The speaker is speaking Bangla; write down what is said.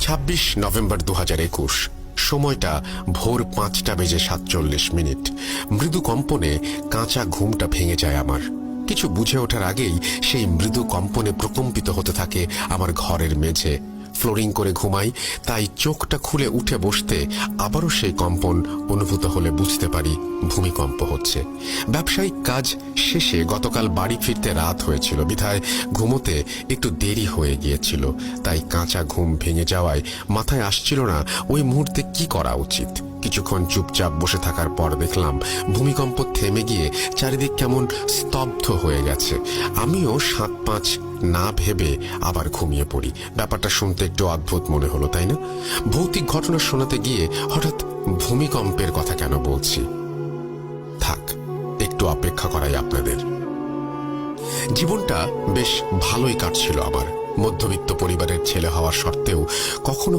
26 নভেম্বর 2021। সময়টা ভোর 5:47। মৃদু কম্পনে কাঁচা ঘুমটা ভেঙে যায় আমার। কিছু বুঝে ওঠার আগেই সেই মৃদু কম্পনে প্রকম্পিত হতে থাকে আমার ঘরের মেঝে। ফ্লোরিং করে ঘুমাই, তাই চোখটা খুলে উঠে বসতে আবারও সেই কম্পন অনুভূত হলে বুঝতে পারি ভূমিকম্প হচ্ছে। ব্যবসায়িক কাজ শেষে গতকাল বাড়ি ফিরতে রাত হয়েছিল, বিধায় ঘুমোতে একটু দেরি হয়ে গিয়েছিল। তাই কাঁচা ঘুম ভেঙে যাওয়ায় মাথায় আসছিল না ওই মুহূর্তে কি করা উচিত। কিছুক্ষণ চুপচাপ বসে থাকার পর দেখলাম ভূমিকম্প থেমে গিয়ে চারিদিক কেমন স্তব্ধ হয়ে গেছে। আমিও 7-5 না ভেবে আবার ঘুমিয়ে পড়ি। ব্যাপারটা শুনতে একটু অদ্ভুত মনে হলো, তাই না? ভৌতিক ঘটনা শোনাতে গিয়ে হঠাৎ ভূমিকম্পের কথা কেন বলছি? থাক, একটু অপেক্ষা করাই আপনাদের। জীবনটা বেশ ভালোই কাটছিল আমার। মধ্যবিত্ত পরিবারের ছেলে হওয়ার সত্ত্বেও কখনো